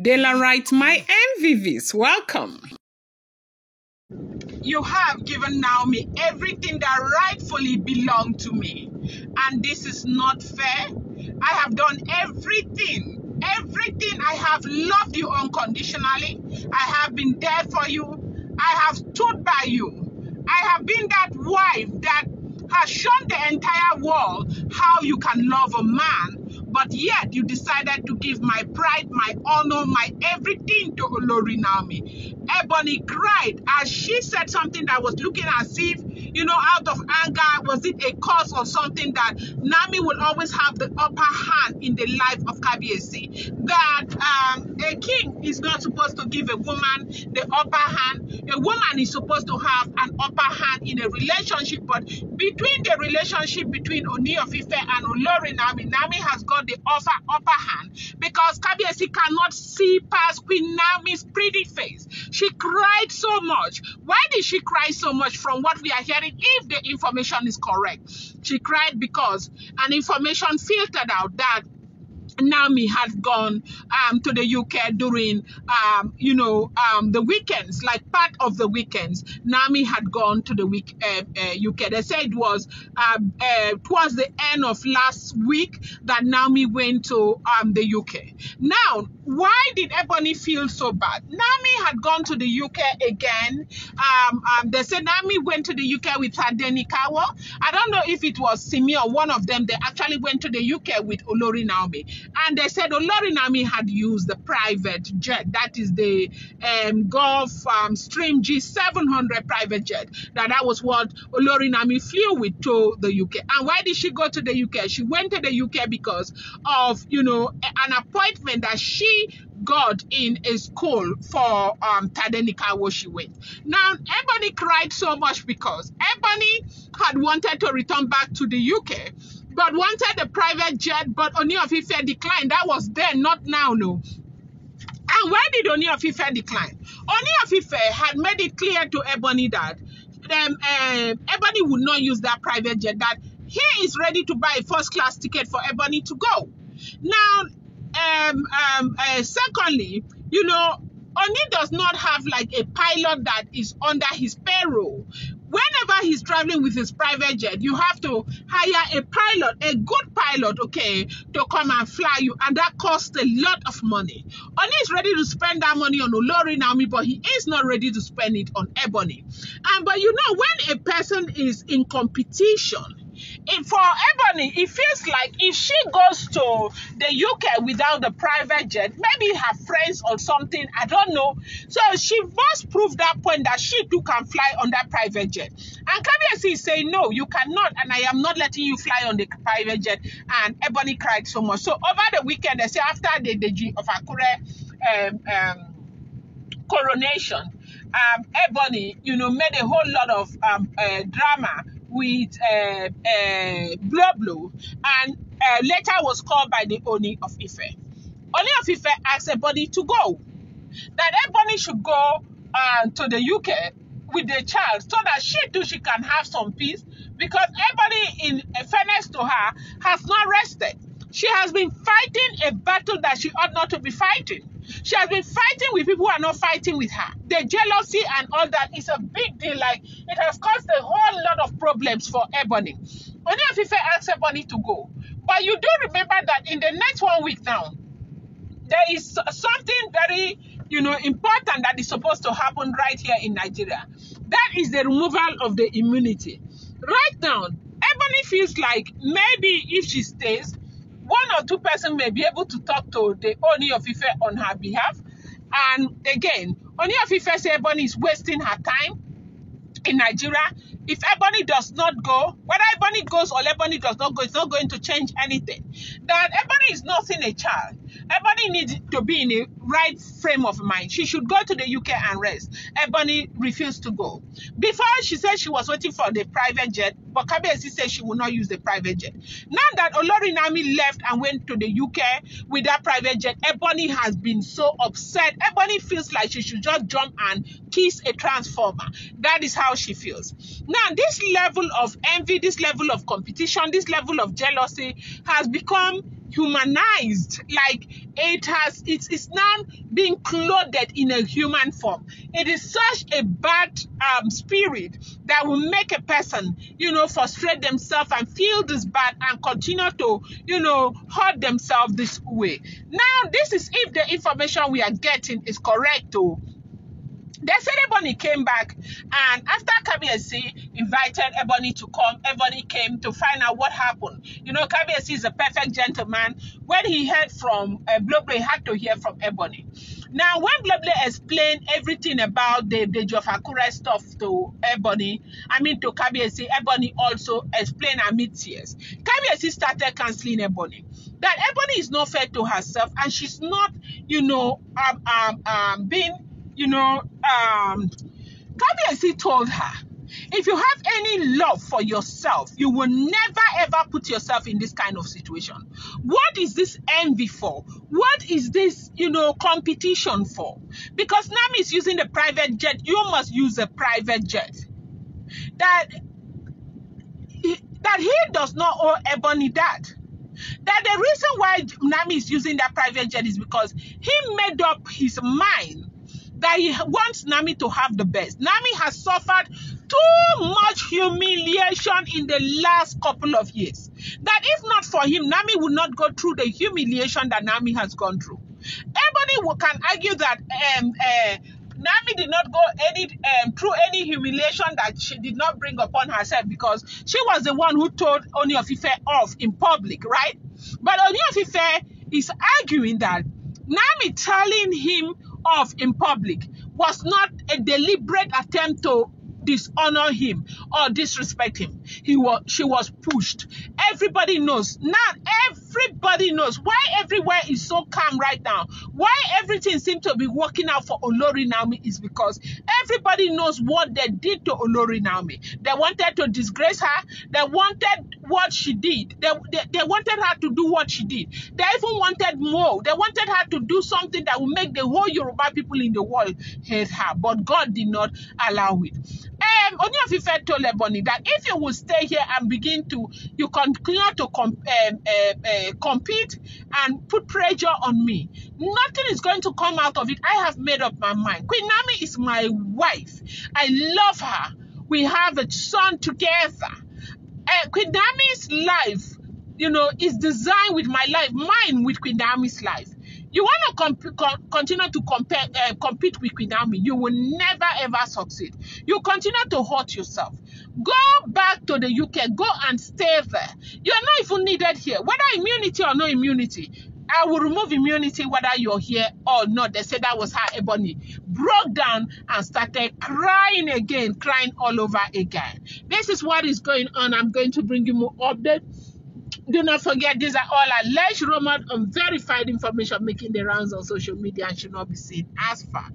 Daylight, my MVVs, welcome. You have given Naomi everything that rightfully belonged to me, and this is not fair. I have done everything. I have loved you unconditionally. I have been there for you. I have stood by you. I have been that wife that has shown the entire world how you can love a man, but yet you decided to give my pride, my honor, my everything to Olori Naomi. Ebony cried as she said something that was looking as if, out of anger, was it a cause or something, that Naomi will always have the upper hand in the life of Kabiyesi, that a king is not supposed to give a woman the upper hand. A woman is supposed to have an upper hand in a relationship, but between the relationship between Ooni of Ife and Olori Naomi, Naomi has got the upper hand because Kabiyesi cannot see past Queen Naomi's pretty face. She cried so much. Why did she cry so much from what we are hearing, if the information is correct? She cried because an information filtered out that Naomi had gone to the UK during, the weekends, like part of the weekends. Naomi had gone to the UK. They said it was towards the end of last week that Naomi went to the UK. Now, why did Ebony feel so bad? Naomi had gone to the UK again. They said Naomi went to the UK with Tadenikawa. I don't know if it was Simi or one of them. They actually went to the UK with Olori Naomi. And they said Olori Naomi had used the private jet. That is the Gulf Stream G700 private jet. That was what Olori Naomi flew with to the UK. And why did she go to the UK? She went to the UK because of, an appointment that she got in a school for Tadenikawa she went. Now, Ebony cried so much because Ebony had wanted to return back to the UK, but wanted a private jet, but Ooni of Ife declined. That was then, not now, no. And why did Ooni of Ife decline? Ooni of Ife had made it clear to Ebony that Ebony would not use that private jet, that he is ready to buy a first-class ticket for Ebony to go. Now, secondly, Ooni does not have like a pilot that is under his payroll. Whenever he's traveling with his private jet, you have to hire a pilot, a good pilot, okay, to come and fly you, and that costs a lot of money. Ooni is ready to spend that money on Olori Naomi, but he is not ready to spend it on Ebony. But when a person is in competition, for Ebony, it feels like if she goes to the UK without the private jet, maybe her friends or something, I don't know. So she must prove that point that she too can fly on that private jet. And Kabiyesi is saying, no, you cannot, and I am not letting you fly on the private jet. And Ebony cried so much. So over the weekend, they say after the Deji of Akure coronation, Ebony, made a whole lot of drama with Blue, and later was called by the Ooni of Ife. Ooni of Ife asked Ebony to go, that Ebony should go to the UK with the child so that she can have some peace, because Ebony, in fairness to her, has not rested. She has been fighting a battle that she ought not to be fighting. She has been fighting with people who are not fighting with her. The jealousy and all that is a big deal. Like, it has caused a whole lot of problems for Ebony. Ooni of Ife asked Ebony to go. But you do remember that in the next 1 week now, there is something very, important that is supposed to happen right here in Nigeria. That is the removal of the immunity. Right now, Ebony feels like maybe if she stays, one or two persons may be able to talk to the Ooni of Ife on her behalf. And again, Ooni of Ife says Ebony is wasting her time in Nigeria. If Ebony does not go, whether Ebony goes or Ebony does not go, it's not going to change anything. That Ebony is nothing a child. Ebony needs to be in a right frame of mind. She should go to the UK and rest. Ebony refused to go. Before, she said she was waiting for the private jet, but Kabiyesi said she will not use the private jet. Now that Olori Naomi left and went to the UK with that private jet, Ebony has been so upset. Ebony feels like she should just jump and kiss a transformer. That is how she feels. Now, this level of envy, this level of competition, this level of jealousy has become humanized, like it's now being clothed in a human form. It is such a bad spirit that will make a person, frustrate themselves and feel this bad and continue to, hurt themselves this way. Now, this is if the information we are getting is correct. They said Ebony came back, and after Kabiyesi invited Ebony to come, Ebony came to find out what happened. Kabiyesi is a perfect gentleman. When he heard from Bloble, he had to hear from Ebony. Now, when Bloble explained everything about the Jofakure stuff to Ebony, to Kabiyesi, Ebony also explained amid tears. Kabiyesi started cancelling Ebony. That Ebony is not fair to herself, and she's not, being Kabiyesi told her, if you have any love for yourself, you will never ever put yourself in this kind of situation. What is this envy for? What is this, competition for? Because Naomi is using the private jet, you must use a private jet. That he does not owe Ebony that. That the reason why Naomi is using that private jet is because he made up his mind that he wants Naomi to have the best. Naomi has suffered too much humiliation in the last couple of years. That if not for him, Naomi would not go through the humiliation that Naomi has gone through. Everybody can argue that Naomi did not go through any humiliation that she did not bring upon herself, because she was the one who told Ooni of Ife off in public, right? But Ooni of Ife is arguing that Naomi telling him off in public was not a deliberate attempt to dishonor him or disrespect him. She was pushed. Everybody knows. Now everybody knows why everywhere is so calm right now. Why everything seems to be working out for Olori Naomi is because everybody knows what they did to Olori Naomi. They wanted to disgrace her. They wanted what she did. They wanted her to do what she did. They even wanted more. They wanted her to do something that would make the whole Yoruba people in the world hate her. But God did not allow it. Ooni of Ife told Ebony that if you will stay here and you continue to compete and put pressure on me, nothing is going to come out of it. I have made up my mind. Queen Naomi is my wife. I love her. We have a son together. Queen Naomi's life, is designed with my life, mine with Queen Naomi's life. You want to continue to compete with Queen Naomi, you will never ever succeed. You continue to hurt yourself. Go back to the UK. Go and stay there. You are not even needed here. Whether immunity or no immunity, I will remove immunity whether you're here or not. They said that was how Ebony broke down and started crying again, crying all over again. This is what is going on. I'm going to bring you more updates. Do not forget, these are all alleged, rumored, unverified information making the rounds on social media and should not be seen as fact.